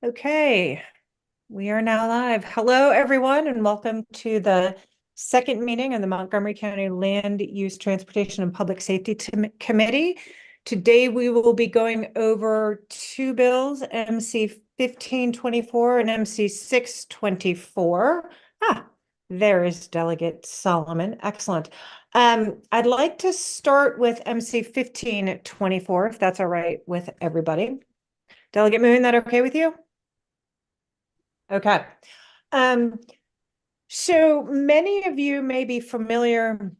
Okay, we are now live. Hello, everyone, and welcome to the second meeting of the Montgomery County Land Use, Transportation, and Public Safety Committee. Today, we will be going over two bills, MC 1524 and MC 624. There is Delegate Solomon. Excellent. I'd like to start with MC 1524, if that's all right with everybody. Delegate Moon, that okay with you? Okay. So many of you may be familiar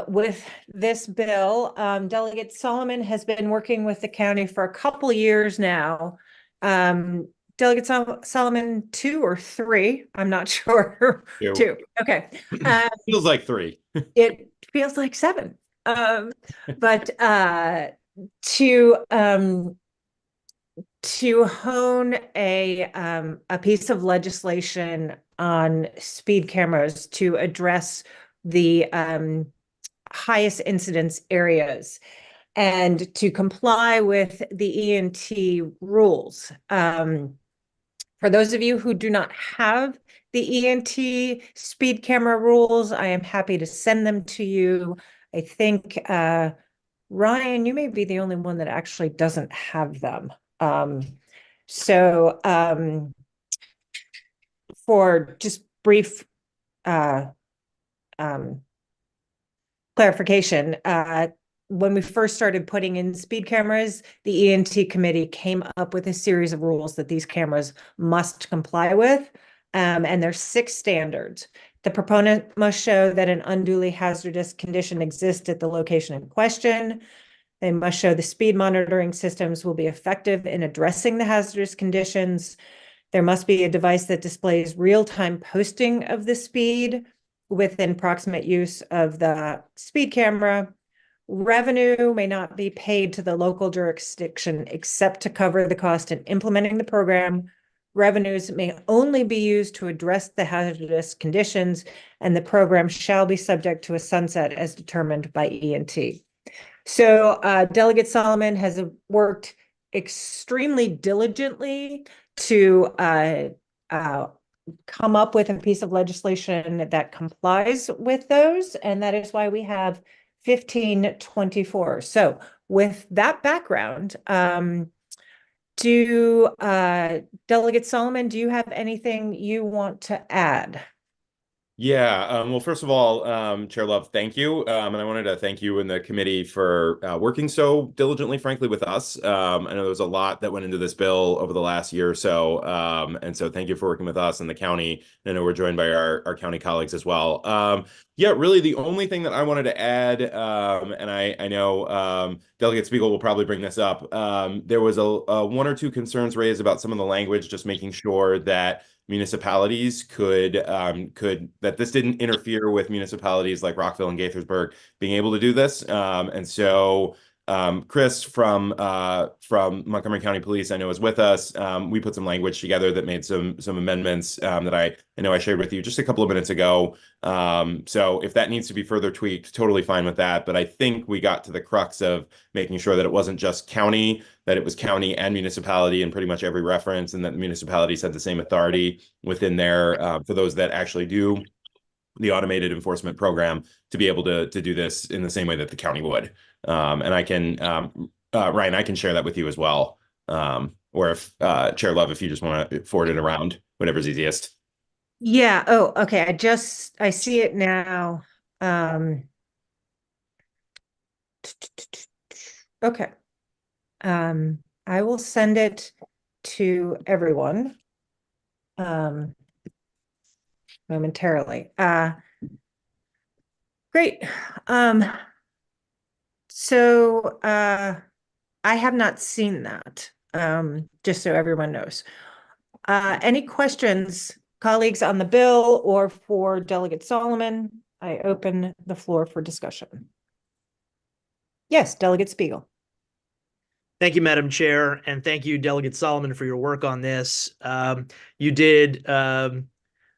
with this bill. Delegate Solomon has been working with the county for a couple years now. Delegate Solomon, two or three, I'm not sure. Two. Okay. Feels like three. It feels like seven. But to hone a piece of legislation on speed cameras to address the highest incidence areas and to comply with the ENT rules. For those of you who do not have the ENT speed camera rules, I am happy to send them to you. I think Ryan, you may be the only one that actually doesn't have them. So for just brief clarification, when we first started putting in speed cameras, the ENT committee came up with a series of rules that these cameras must comply with. And there's 6 standards. The proponent must show that an unduly hazardous condition exists at the location in question. They must show the speed monitoring systems will be effective in addressing the hazardous conditions. There must be a device that displays real-time posting of the speed within proximate use of the speed camera. Revenue may not be paid to the local jurisdiction except to cover the cost in implementing the program. Revenues may only be used to address the hazardous conditions, and the program shall be subject to a sunset as determined by ENT. So Delegate Solomon has worked extremely diligently to come up with a piece of legislation that complies with those, and that is why we have 1524. So with that background, Delegate Solomon, do you have anything you want to add? Yeah. Well, first of all, Chair Love, thank you. And I wanted to thank you and the committee for working so diligently, frankly, with us. I know there was a lot that went into this bill over the last year or so. And so thank you for working with us and the county. I know we're joined by our county colleagues as well. Yeah, really the only thing that I wanted to add, and I know Delegate Spiegel will probably bring this up, there was a one or two concerns raised about some of the language, just making sure that municipalities could that this didn't interfere with municipalities like Rockville and Gaithersburg being able to do this. And so Chris from Montgomery County Police, I know, is with us. We put some language together that made some amendments that I know I shared with you just a couple of minutes ago. So if that needs to be further tweaked, totally fine with that. But I think we got to the crux of making sure that it wasn't just county, that it was county and municipality in pretty much every reference, and that the municipalities had the same authority within there for those that actually do the automated enforcement program to be able to do this in the same way that the county would. And I can, Ryan, I can share that with you as well. Or if Chair Love, if you just want to forward it around, whatever's easiest. Yeah. Oh, okay. I see it now. Okay. I will send it to everyone momentarily. Great. So I have not seen that, just so everyone knows. Any questions, colleagues, on the bill or for Delegate Solomon? I open the floor for discussion. Yes, Delegate Spiegel. Thank you, Madam Chair, and thank you, Delegate Solomon, for your work on this. You did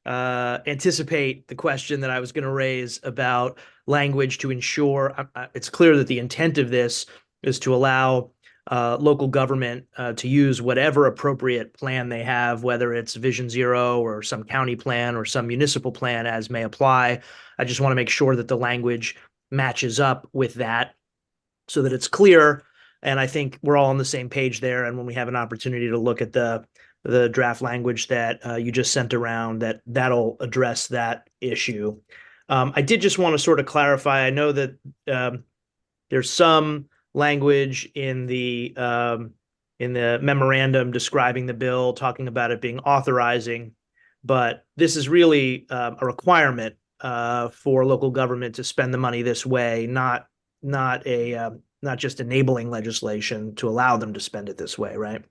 anticipate the question that I was going to raise about language to ensure it's clear that the intent of this is to allow local government to use whatever appropriate plan they have, whether it's Vision Zero or some county plan or some municipal plan as may apply. I just want to make sure that the language matches up with that so that it's clear. And I think we're all on the same page there. And when we have an opportunity to look at the draft language that you just sent around, that'll address that issue. I did just want to sort of clarify. I know that there's some language in the memorandum describing the bill, talking about it being authorizing, but this is really a requirement for local government to spend the money this way, not just enabling legislation to allow them to spend it this way, right?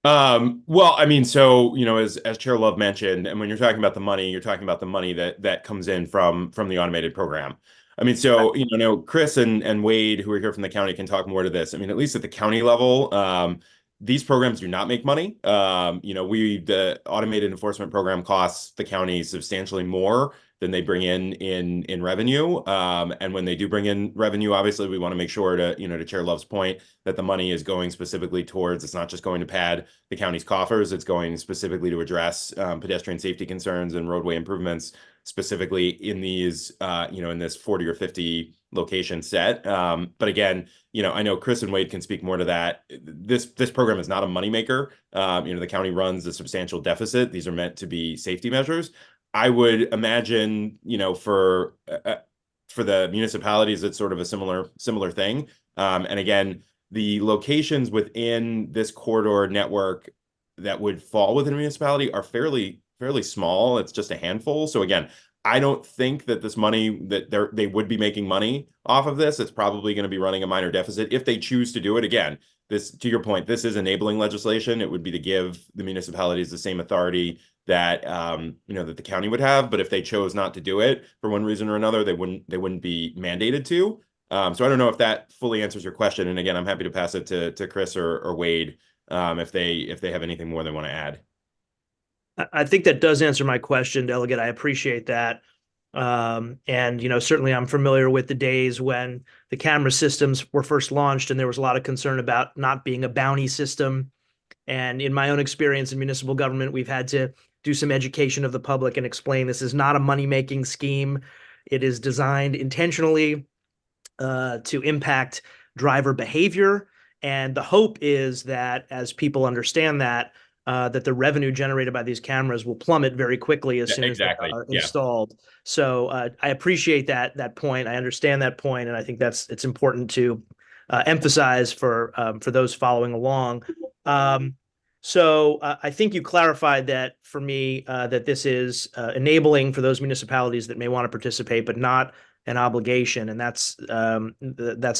Well, I mean, so, as Chair Love mentioned, and when you're talking about the money, you're talking about the money that comes in from the automated program. I mean, so, Chris and Wade, who are here from the county, can talk more to this. I mean, at least at the county level, these programs do not make money. The automated enforcement program costs the county substantially more than they bring in revenue. And when they do bring in revenue, obviously we want to make sure to Chair Love's point, that the money is going specifically towards, it's not just going to pad the county's coffers, it's going specifically to address pedestrian safety concerns and roadway improvements, specifically in these, in this 40 or 50 location set. But again, I know Chris and Wade can speak more to that. This program is not a moneymaker. The county runs a substantial deficit. These are meant to be safety measures. I would imagine, for the municipalities, it's sort of a similar thing. And again, the locations within this corridor network that would fall within a municipality are fairly small. It's just a handful. So again, I don't think that this money that they would be making money off of this. It's probably going to be running a minor deficit if they choose to do it. Again, this, to your point, this is enabling legislation. It would be to give the municipalities the same authority that that the county would have. But if they chose not to do it for one reason or another, they wouldn't be mandated to. So I don't know if that fully answers your question. And again, I'm happy to pass it to Chris or Wade if they have anything more they want to add. I think that does answer my question, Delegate. I appreciate that. And, certainly I'm familiar with the days when the camera systems were first launched and there was a lot of concern about not being a bounty system. And in my own experience in municipal government, we've had to do some education of the public and explain this is not a money-making scheme. It is designed intentionally to impact driver behavior. And the hope is that as people understand that the revenue generated by these cameras will plummet very quickly as soon as they are installed. So I appreciate that point. I understand that point, and I think it's important to emphasize for those following along. So I think you clarified that for me, that this is enabling for those municipalities that may want to participate, but not an obligation, and that's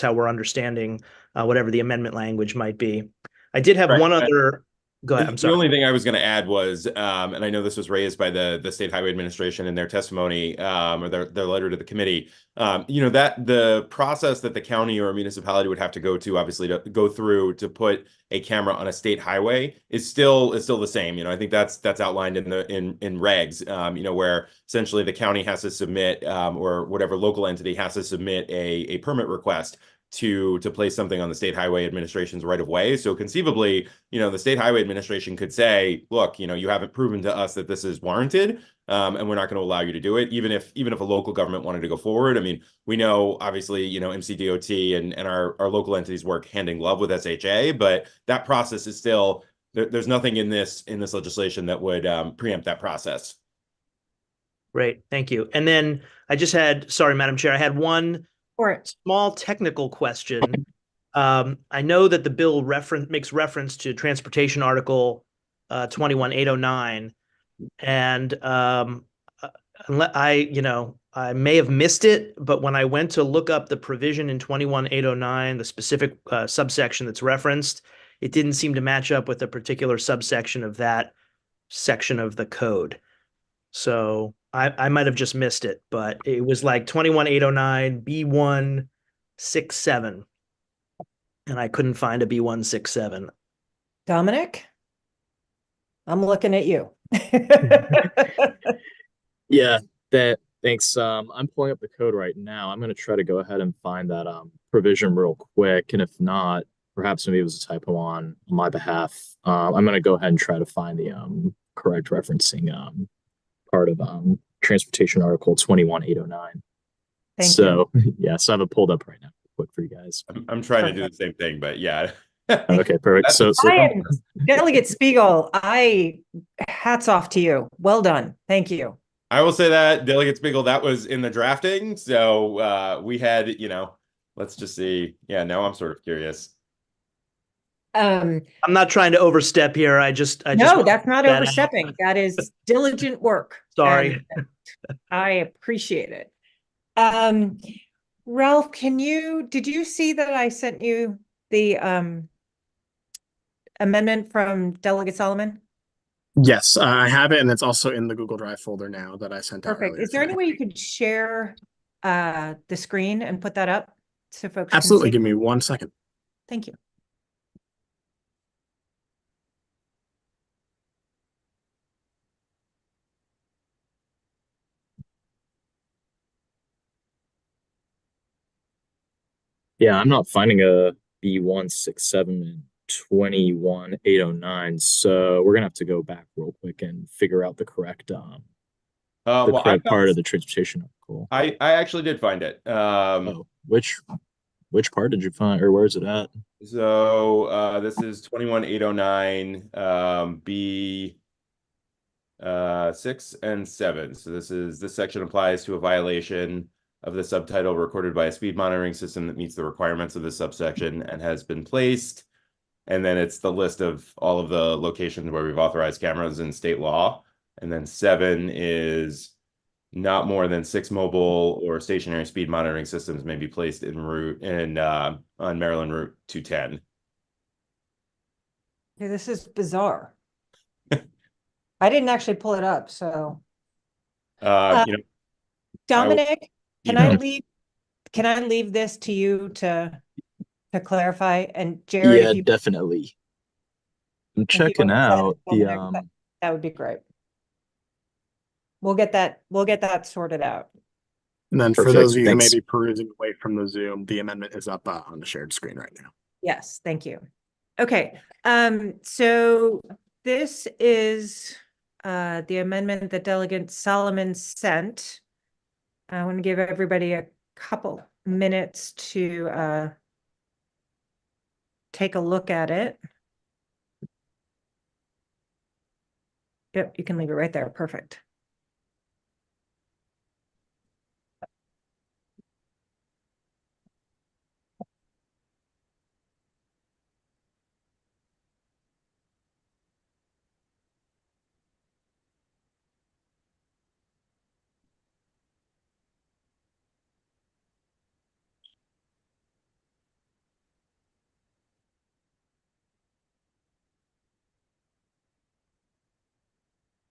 how we're understanding whatever the amendment language might be. I did have one other. Go ahead. I'm sorry. The only thing I was going to add was, and I know this was raised by the State Highway Administration in their testimony or their letter to the committee, that the process that the county or a municipality would have to go to, obviously, to go through to put a camera on a state highway is still the same. I think that's outlined in regs, where essentially the county has to submit or whatever local entity has to submit a permit request to place something on the State Highway Administration's right of way. So conceivably, the State Highway Administration could say, look, you haven't proven to us that this is warranted, and we're not going to allow you to do it, even if a local government wanted to go forward. I mean, we know, obviously, MCDOT and our local entities work hand in glove with SHA, but that process is still, there's nothing in this legislation that would preempt that process. Great, thank you. And then sorry, Madam Chair, I had one small technical question. I know that the bill makes reference to Transportation Article 21809, and I may have missed it, but when I went to look up the provision in 21809, the specific subsection that's referenced, it didn't seem to match up with a particular subsection of that section of the code. So I might have just missed it, but it was like 21809 B167, and I couldn't find a B167. Dominic, I'm looking at you. Yeah, thanks. I'm pulling up the code right now. I'm going to try to go ahead and find that provision real quick, and if not, perhaps maybe it was a typo on my behalf. I'm gonna go ahead and try to find the correct referencing part of Transportation Article 21809. Thank you. So yeah, so I have it pulled up right now, quick for you guys. I'm trying to do the same thing, but yeah. Okay, perfect. So Ryan, Delegate Spiegel, hats off to you. Well done. Thank you. I will say that Delegate Spiegel, that was in the drafting. So we had, let's just see. Yeah, now I'm sort of curious. Um, I'm not trying to overstep here. I just no, want that's not that out. overstepping. That is diligent work. Sorry. And I appreciate it. Ralph, did you see that I sent you the amendment from Delegate Solomon? Yes, I have it, and it's also in the Google Drive folder now that I sent out Perfect. earlier Is there any today. way you could share the screen and put that up so folks Absolutely. can see? Give me 1 second. Thank you. yeah, I'm not finding a B167 and 21809. So we're gonna have to go back real quick and figure out the correct Well, I part of the transportation article. I actually did find it. Oh, which part did you find, or where is it at? So this is 21809 B 6 and 7. So this section applies to a violation of the subtitle recorded by a speed monitoring system that meets the requirements of this subsection and has been placed. And then it's the list of all of the locations where we've authorized cameras in state law. And then 7 is not more than 6 mobile or stationary speed monitoring systems may be placed on Maryland Route 210. Okay, this is bizarre. I didn't actually pull it up, so Dominic, can I leave this to you to clarify? And Jerry, Yeah, if you definitely. I'm if you checking want to send out it to the Dominic, that would be great. We'll get that sorted out. And then for Perfect. those of you Thanks. who may be perusing away from the Zoom, the amendment is up on the shared screen right now. Yes, thank you. Okay, so this is the amendment that Delegate Solomon sent. I want to give everybody a couple minutes to take a look at it. Yep, you can leave it right there. Perfect.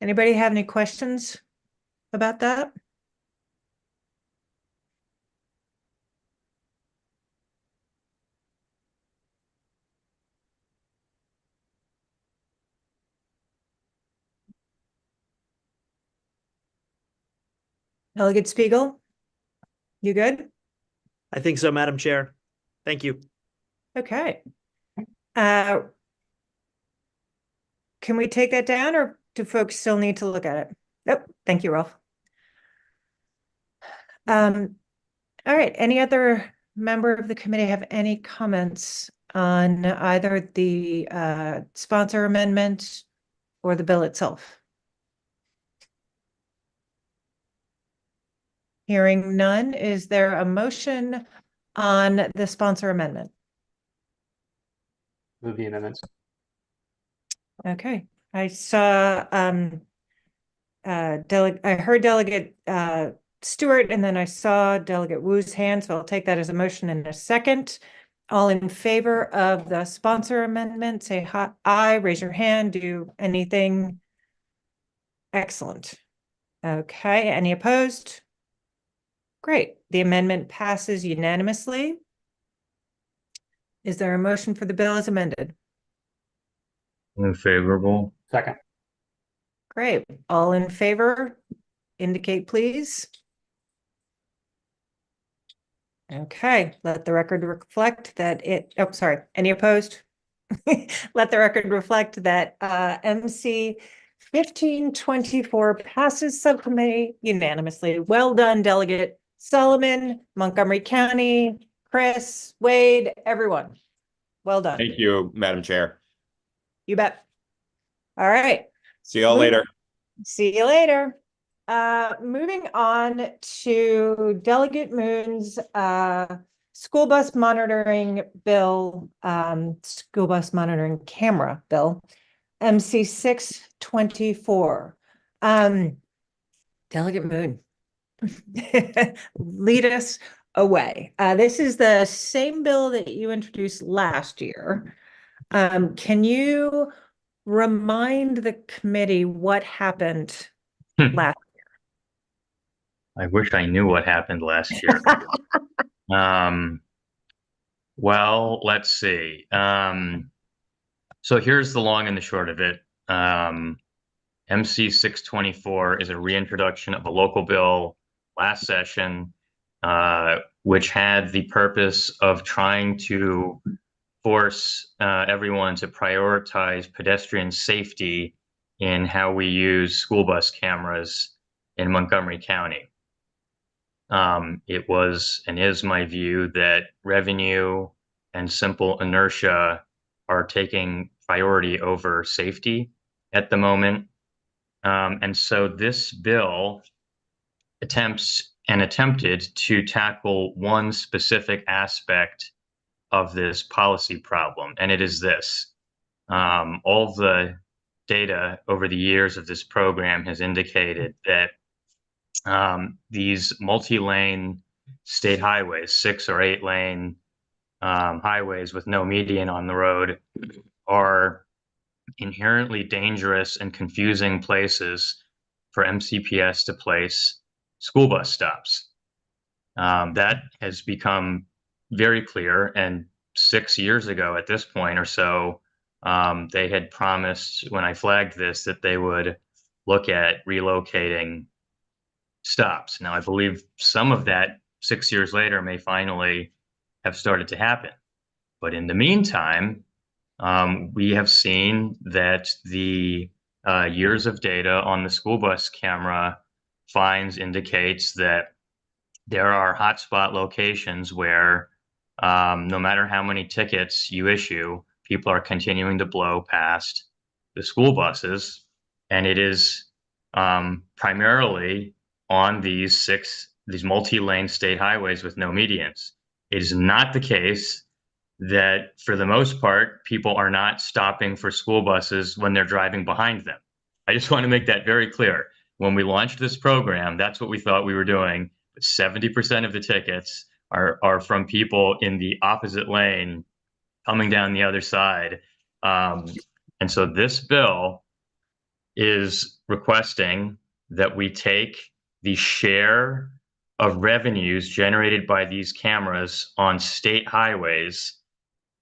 Anybody have any questions about that? Delegate Spiegel, you good? I think so, Madam Chair. Thank you. Okay. Can we take that down, or do folks still need to look at it? Nope. Thank you, Ralph. All right. Any other member of the committee have any comments on either the sponsor amendment or the bill itself? Hearing none, is there a motion on the sponsor amendment? Move the amendments. Okay, I saw I heard Delegate Stewart, and then I saw Delegate Wu's hand, so I'll take that as a motion in a second. All in favor of the sponsor amendment, say aye, raise your hand, do anything. Excellent. Okay, any opposed? Great, the amendment passes unanimously. Is there a motion for the bill as amended? Favorable. Second. Great, all in favor, indicate please. Okay, let the record reflect that oh, sorry, any opposed? Let the record reflect that MC 1524 passes subcommittee unanimously. Well done, Delegate Solomon, Montgomery County, Chris, Wade, everyone. Well done. Thank you, Madam Chair. You bet. All right. See y'all later. See you later. Moving on to Delegate Moon's school bus monitoring bill, school bus monitoring camera bill, MC 624. Delegate Moon, lead us away. This is the same bill that you introduced last year. Can you remind the committee what happened last? I wish I knew what happened last year. Well, let's see. So here's the long and the short of it. MC 624 is a reintroduction of a local bill last session, which had the purpose of trying to force everyone to prioritize pedestrian safety in how we use school bus cameras in Montgomery County. It was and is my view that revenue and simple inertia are taking priority over safety at the moment. And so this bill attempted to tackle one specific aspect of this policy problem, and it is this. All the data over the years of this program has indicated that these multi-lane state highways, 6 or 8 lane highways with no median on the road, are inherently dangerous and confusing places for MCPS to place school bus stops. That has become very clear, and 6 years ago at this point or so, they had promised when I flagged this that they would look at relocating stops. Now, I believe some of that 6 years later may finally have started to happen. But in the meantime, we have seen that the years of data on the school bus camera finds indicates that there are hotspot locations where no matter how many tickets you issue, people are continuing to blow past the school buses. And it is primarily on these multi-lane state highways with no medians. It is not the case that, for the most part, people are not stopping for school buses when they're driving behind them. I just want to make that very clear. When we launched this program, that's what we thought we were doing. But 70% of the tickets are from people in the opposite lane coming down the other side. And so this bill is requesting that we take the share of revenues generated by these cameras on state highways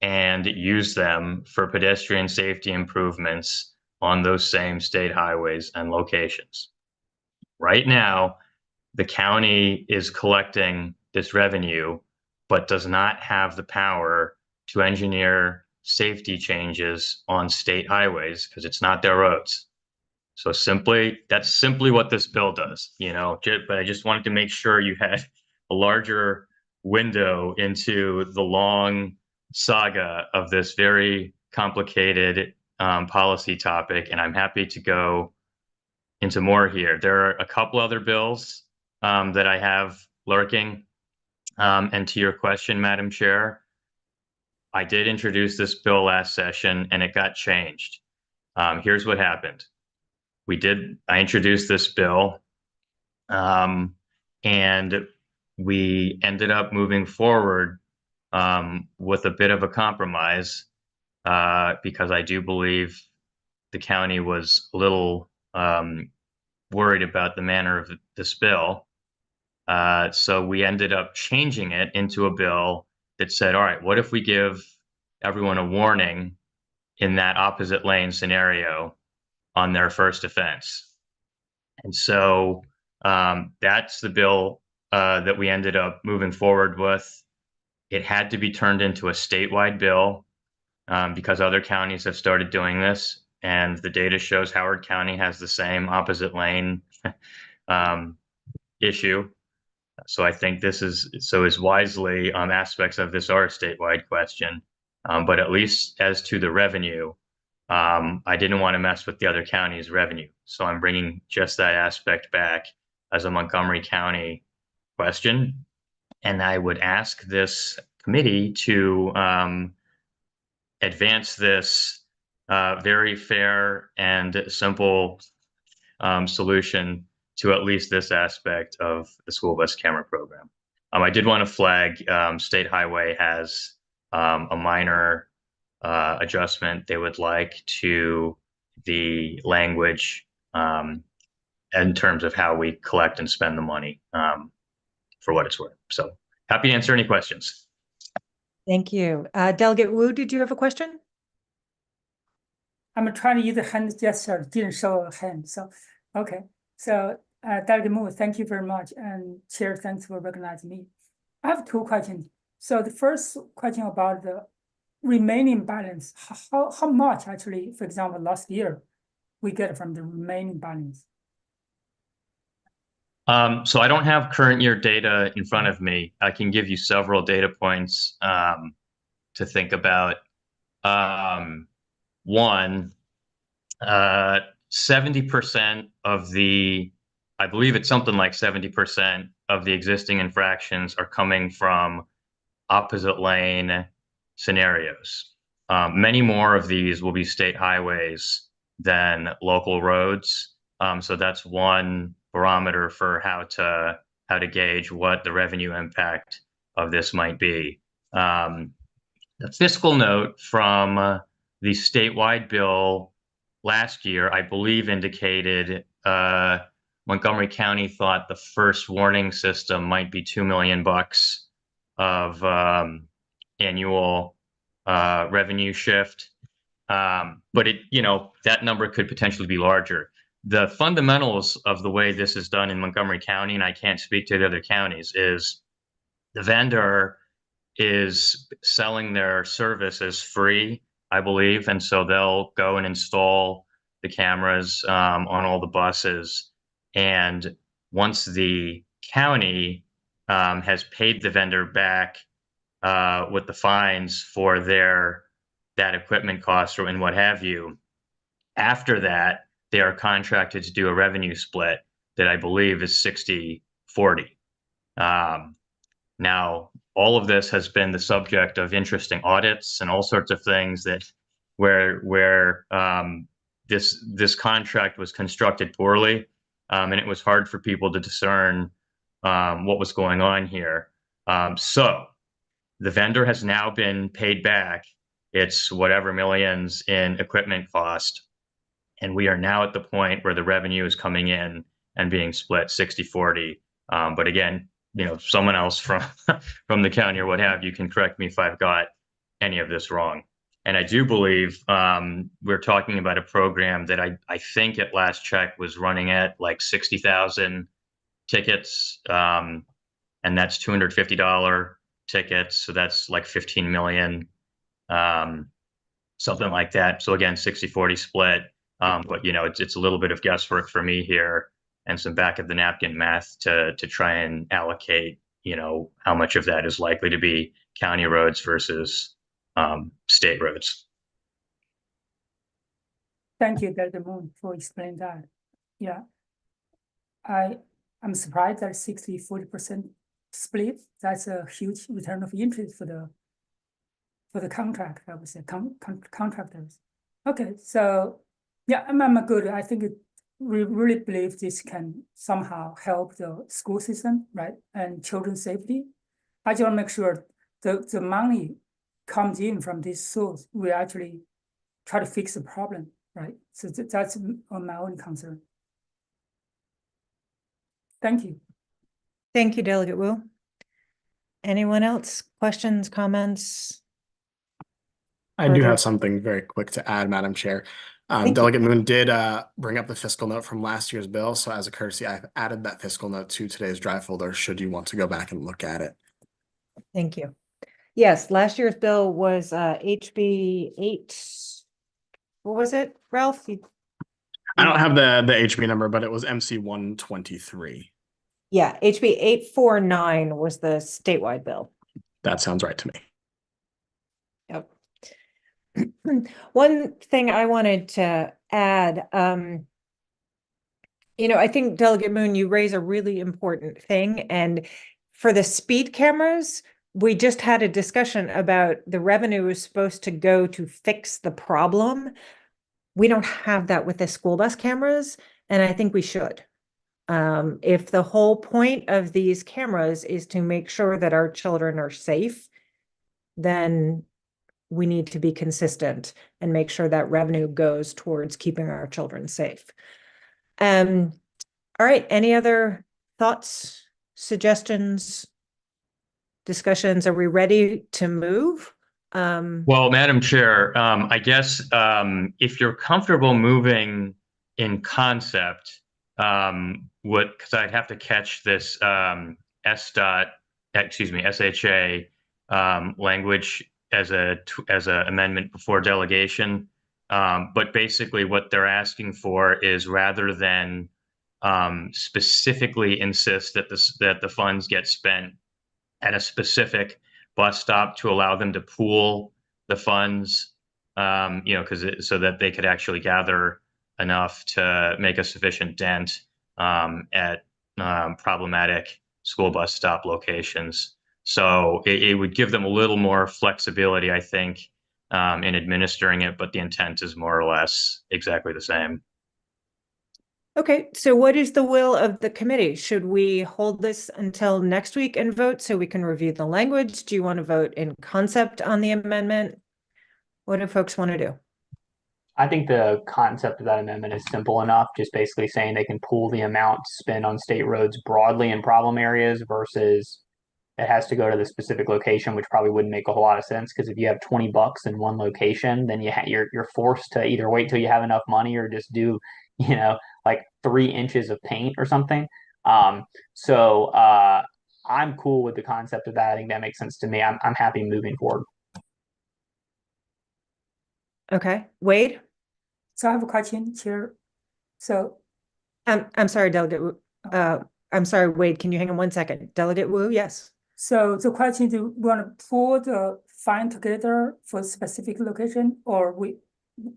and use them for pedestrian safety improvements on those same state highways and locations. Right now, the county is collecting this revenue, but does not have the power to engineer safety changes on state highways because it's not their roads. So that's simply what this bill does, but I just wanted to make sure you had a larger window into the long saga of this very complicated policy topic. And I'm happy to go into more here. There are a couple other bills that I have lurking. And to your question, Madam Chair, I did introduce this bill last session and it got changed. Here's what happened. I introduced this bill and we ended up moving forward with a bit of a compromise because I do believe the county was a little worried about the manner of this bill. So we ended up changing it into a bill that said, all right, what if we give everyone a warning in that opposite lane scenario on their first offense? And so that's the bill that we ended up moving forward with. It had to be turned into a statewide bill because other counties have started doing this, and the data shows Howard County has the same opposite lane issue. So I think this is wisely aspects of this are a statewide question, but at least as to the revenue, I didn't want to mess with the other counties' revenue, so I'm bringing just that aspect back as a Montgomery County question, and I would ask this committee to advance this very fair and simple solution to at least this aspect of the school bus camera program. I did want to flag State Highway has a minor adjustment they would like to the language in terms of how we collect and spend the money for what it's worth. So happy to answer any questions. Thank you. Delegate Wu, did you have a question? I'm trying to use the hand gesture, didn't show a hand. So, okay. So, Delegate Moore, thank you very much. And Chair, thanks for recognizing me. I have two questions. So the first question about the remaining balance, how much actually, for example, last year, we get from the remaining balance? So I don't have current year data in front of me. I can give you several data points to think about. One, 70% of the, I believe it's something like 70% of the existing infractions are coming from opposite lane scenarios. Many more of these will be state highways than local roads. So that's one barometer for how to gauge what the revenue impact of this might be. The fiscal note from the statewide bill last year, I believe, indicated Montgomery County thought the first warning system might be $2 million of annual revenue shift. But it, that number could potentially be larger. The fundamentals of the way this is done in Montgomery County, and I can't speak to the other counties, is the vendor is selling their service as free, I believe, and so they'll go and install the cameras on all the buses. And once the county has paid the vendor back with the fines for that equipment cost and what have you, after that, they are contracted to do a revenue split that I believe is 60-40. Now, all of this has been the subject of interesting audits and all sorts of things that where this contract was constructed poorly, and it was hard for people to discern what was going on here. So the vendor has now been paid back its whatever millions in equipment cost, and we are now at the point where the revenue is coming in and being split 60-40. But again, someone else from the county or what have you can correct me if I've got any of this wrong. And I do believe we're talking about a program that I think at last check was running at like 60,000 tickets, and that's $250 tickets. So that's like 15 million, something like that. So again, 60-40 split. But it's a little bit of guesswork for me here and some back of the napkin math to try and allocate, how much of that is likely to be county roads versus state roads. Thank you, Dr. Moon, for explaining that. Yeah, I'm surprised that 60-40% split. That's a huge return of interest for the contract. I would say contractors. Okay, so yeah, I'm good. I think we really believe this can somehow help the school system, right, and children's safety. I just want to make sure the money comes in from this source. We actually try to fix the problem, right? So that's my only concern. Thank you. Thank you, Delegate Wu. Anyone else? Questions, comments? I do Further- have something very quick to add, Madam Chair. Thank you. Delegate Moon did bring up the fiscal note from last year's bill. So as a courtesy, I've added that fiscal note to today's drive folder should you want to go back and look at it. Thank you. Yes, last year's bill was HB 8. What was it, Ralph? I don't have the HB number, but it was MC 123. Yeah, HB 849 was the statewide bill. That sounds right to me. Yep. One thing I wanted to add, I think Delegate Moon, you raise a really important thing. And for the speed cameras, we just had a discussion about the revenue is supposed to go to fix the problem. We don't have that with the school bus cameras, and I think we should. If the whole point of these cameras is to make sure that our children are safe, then we need to be consistent and make sure that revenue goes towards keeping our children safe. All right, any other thoughts, suggestions, discussions? Are we ready to move? Well, Madam Chair, I guess if you're comfortable moving in concept, because I'd have to catch this SHA language as a amendment before delegation. But basically what they're asking for is, rather than specifically insist that the funds get spent at a specific bus stop, to allow them to pool the funds, so that they could actually gather enough to make a sufficient dent at problematic school bus stop locations. So it would give them a little more flexibility, I think, in administering it, but the intent is more or less exactly the same. Okay, so what is the will of the committee? Should we hold this until next week and vote so we can review the language? Do you want to vote in concept on the amendment? What do folks want to do? I think the concept of that amendment is simple enough, just basically saying they can pool the amount spent on state roads broadly in problem areas versus it has to go to the specific location, which probably wouldn't make a whole lot of sense, because if you have $20 in one location, then you're forced to either wait till you have enough money or just do, like 3 inches of paint or something. So I'm cool with the concept of that. I think that makes sense to me. I'm happy moving forward. Okay, Wade? So I have a question, Chair. So I'm sorry, Delegate Wu. I'm sorry, Wade, can you hang on 1 second? Delegate Wu, yes. So the question, do we want to pull the fine together for a specific location, or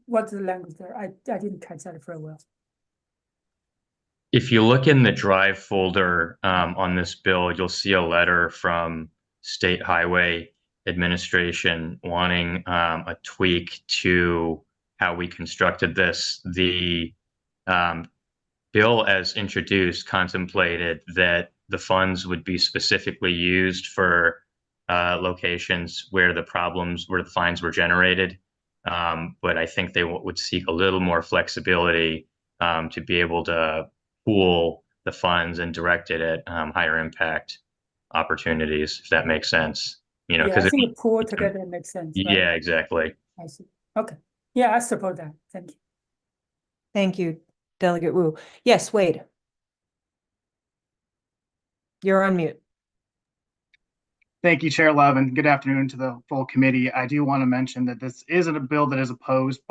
what's the language there? I didn't catch that very well. If you look in the drive folder on this bill, you'll see a letter from State Highway Administration wanting a tweak to how we constructed this. The bill as introduced contemplated that the funds would be specifically used for locations where the fines were generated. But I think they would seek a little more flexibility to be able to pool the funds and direct it at higher impact opportunities, if that makes sense. Yeah, I think pool together makes sense. Right? Yeah, exactly. I see. Okay. Yeah, I support that. Thank you. Thank you, Delegate Wu. Yes, Wade. You're on mute. Thank you, Chair Love, and good afternoon to the full committee. I do want to mention that this isn't a bill that is opposed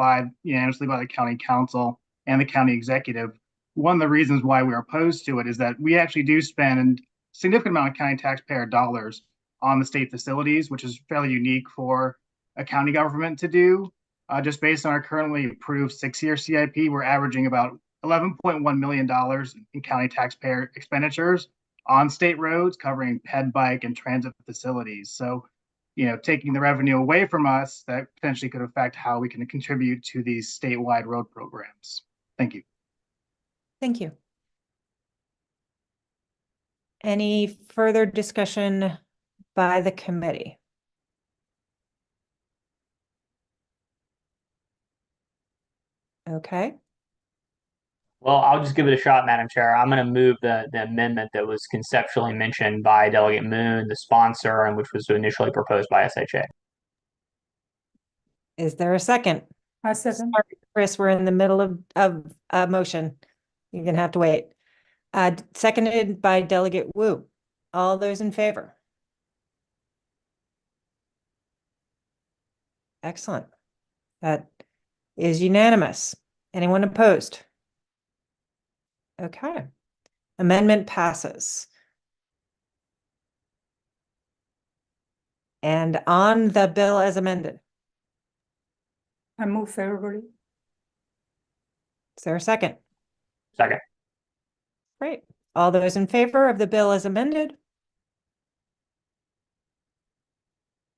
unanimously by the County Council and the County Executive. One of the reasons why we're opposed to it is that we actually do spend a significant amount of county taxpayer dollars on the state facilities, which is fairly unique for a county government to do. Just based on our currently approved 6-year CIP, we're averaging about $11.1 million in county taxpayer expenditures on state roads, covering ped bike and transit facilities. So, taking the revenue away from us, that potentially could affect how we can contribute to these statewide road programs. Thank you. Thank you. Any further discussion by the committee? Okay. Well, I'll just give it a shot, Madam Chair. I'm going to move the amendment that was conceptually mentioned by Delegate Moon, the sponsor, and which was initially proposed by SHA. Is there a second? I second. Sorry, Chris, we're in the middle of a motion. You're gonna have to wait. Seconded by Delegate Wu. All those in favor? Excellent. That is unanimous. Anyone opposed? Okay. Amendment passes. And on the bill as amended, I move favorably. is there a second? Second. Great. All those in favor of the bill as amended?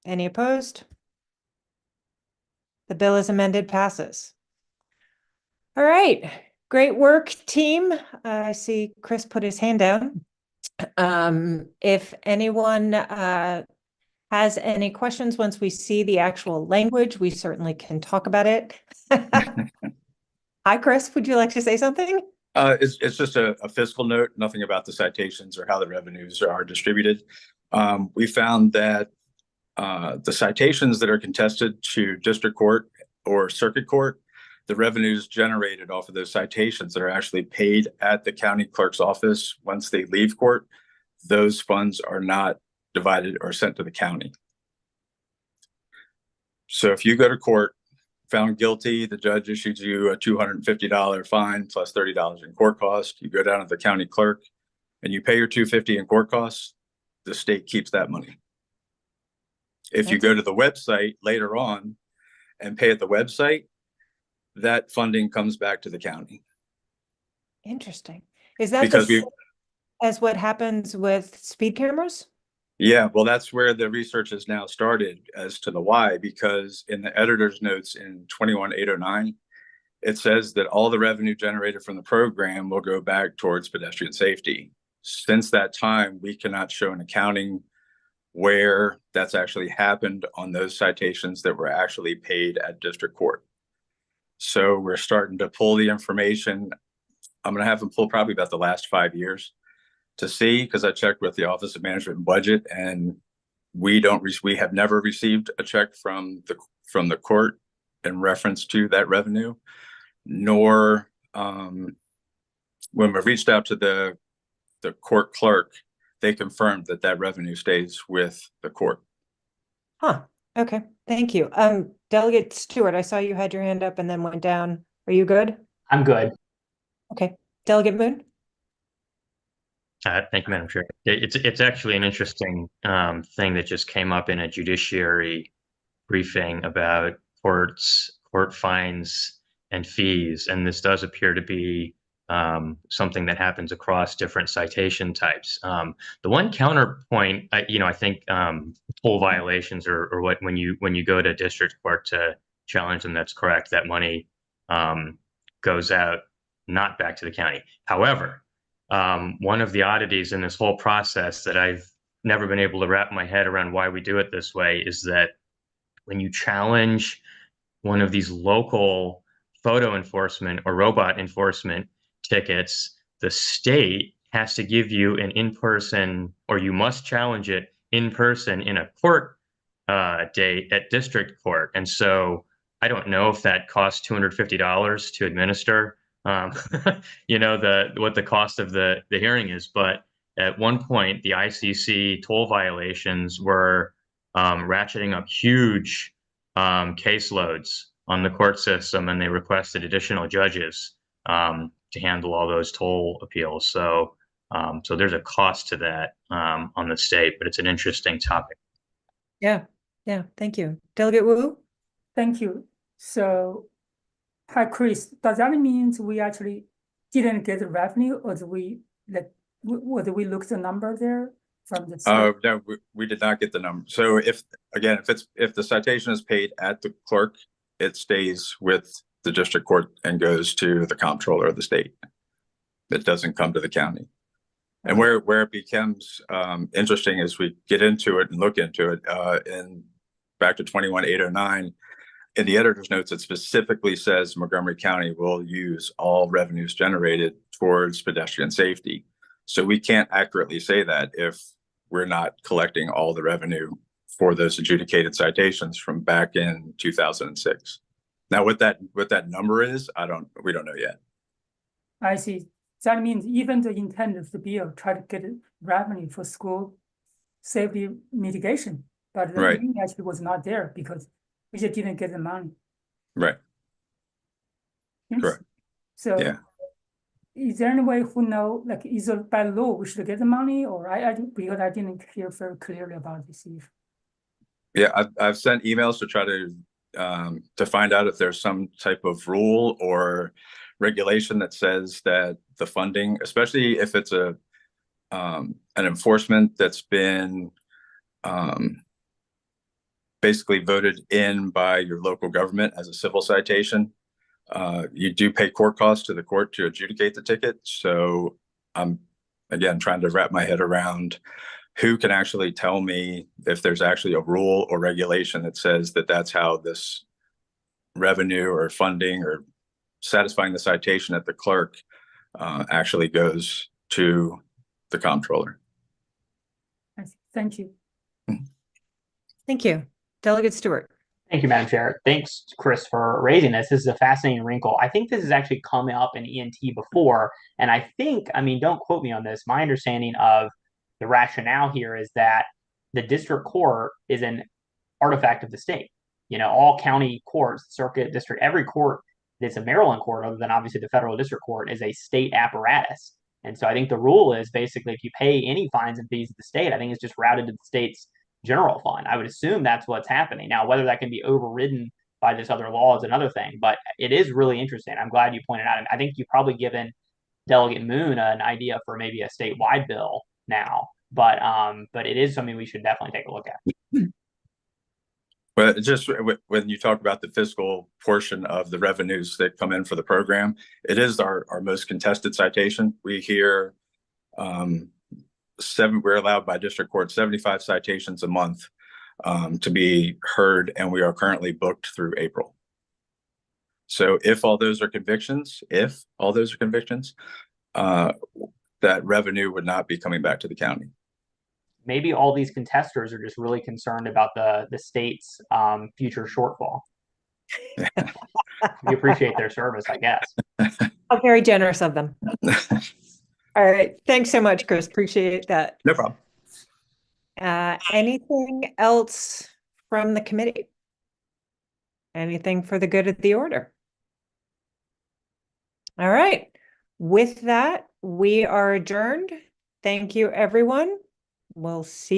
Any opposed? The bill as amended passes. All right. Great work, team. I see Chris put his hand down. If anyone has any questions, once we see the actual language, we certainly can talk about it. Hi, Chris, would you like to say something? It's just a fiscal note, nothing about the citations or how the revenues are distributed. We found that the citations that are contested to district court or circuit court, the revenues generated off of those citations that are actually paid at the county clerk's office once they leave court, those funds are not divided or sent to the county. So if you go to court, found guilty, the judge issues you a $250 fine plus $30 in court costs. You go down to the county clerk and you pay your $250 in court costs, the state keeps that money. If you go to the website later on and pay at the website, that funding comes back to the county. Interesting. Is that Because the same as what happens with speed cameras? Yeah, well, that's where the research has now started as to the why, because in the editor's notes in 21809, it says that all the revenue generated from the program will go back towards pedestrian safety. Since that time, we cannot show an accounting where that's actually happened on those citations that were actually paid at district court. So we're starting to pull the information. I'm going to have them pull probably about the last 5 years to see, because I checked with the Office of Management and Budget, and we have never received a check from the court in reference to that revenue, nor when we reached out to the court clerk, they confirmed that revenue stays with the court. Huh. Okay. Thank you. Delegate Stewart, I saw you had your hand up and then went down. Are you good? I'm good. Okay. Delegate Moon? Thank you, Madam Chair. It's actually an interesting thing that just came up in a judiciary briefing about court fines and fees, and this does appear to be something that happens across different citation types. The one counterpoint, I think toll violations or what when you go to district court to challenge them, that's correct. That money goes out, not back to the county. However, one of the oddities in this whole process that I've never been able to wrap my head around why we do it this way is that when you challenge one of these local photo enforcement or robot enforcement tickets, the state has to give you an in-person, or you must challenge it in person in a court date at district court. And so I don't know if that costs $250 to administer. What the cost of the hearing is, but at one point the ICC toll violations were ratcheting up huge caseloads on the court system, and they requested additional judges to handle all those toll appeals. So there's a cost to that on the state, but it's an interesting topic. Yeah. Thank you. Delegate Wu? Thank you. So, hi, Chris, does that mean we actually didn't get the revenue, or do we look the number there from the state? No, we did not get the number. So if the citation is paid at the clerk, it stays with the district court and goes to the comptroller of the state. It doesn't come to the county. And where it becomes interesting as we get into it and look into it, in back to 21809, in the editor's notes, it specifically says Montgomery County will use all revenues generated towards pedestrian safety. So we can't accurately say that if we're not collecting all the revenue for those adjudicated citations from back in 2006. Now, what that number is, we don't know yet. I see. That means even the intent of the bill try to get revenue for school safety mitigation, but the Right. money actually was not there because we just didn't get the money. Right. Yes. Correct. So Yeah. is there any way who know, like, either by law we should get the money, or because I didn't hear very clearly about this issue. Yeah, I've sent emails to try to find out if there's some type of rule or regulation that says that the funding, especially if it's an enforcement that's been basically voted in by your local government as a civil citation, you do pay court costs to the court to adjudicate the ticket. So I'm, again, trying to wrap my head around who can actually tell me if there's actually a rule or regulation that says that that's how this revenue or funding or satisfying the citation at the clerk actually goes to the comptroller. Thank you. Thank you. Delegate Stewart. Thank you, Madam Chair. Thanks, Chris, for raising this. This is a fascinating wrinkle. I think this has actually come up in ENT before. And I think, I mean, don't quote me on this. My understanding of the rationale here is that the district court is an artifact of the state. You know, all county courts, circuit, district, every court that's a Maryland court, other than obviously the federal district court, is a state apparatus. And so I think the rule is basically if you pay any fines and fees to the state, I think it's just routed to the state's general fund. I would assume that's what's happening. Now, whether that can be overridden by this other law is another thing, but it is really interesting. I'm glad you pointed out. I think you've probably given Delegate Moon an idea for maybe a statewide bill now, but it is something we should definitely take a look at. But just when you talk about the fiscal portion of the revenues that come in for the program, it is our most contested citation. We hear we're allowed by district court 75 citations a month to be heard, and we are currently booked through April. So if all those are convictions, that revenue would not be coming back to the county. Maybe all these contesters are just really concerned about the state's future shortfall. We appreciate their service, I guess. How very generous of them. All right. Thanks so much, Chris. Appreciate that. No problem. Anything else from the committee? Anything for the good of the order? All right. With that, we are adjourned. Thank you, everyone. We'll see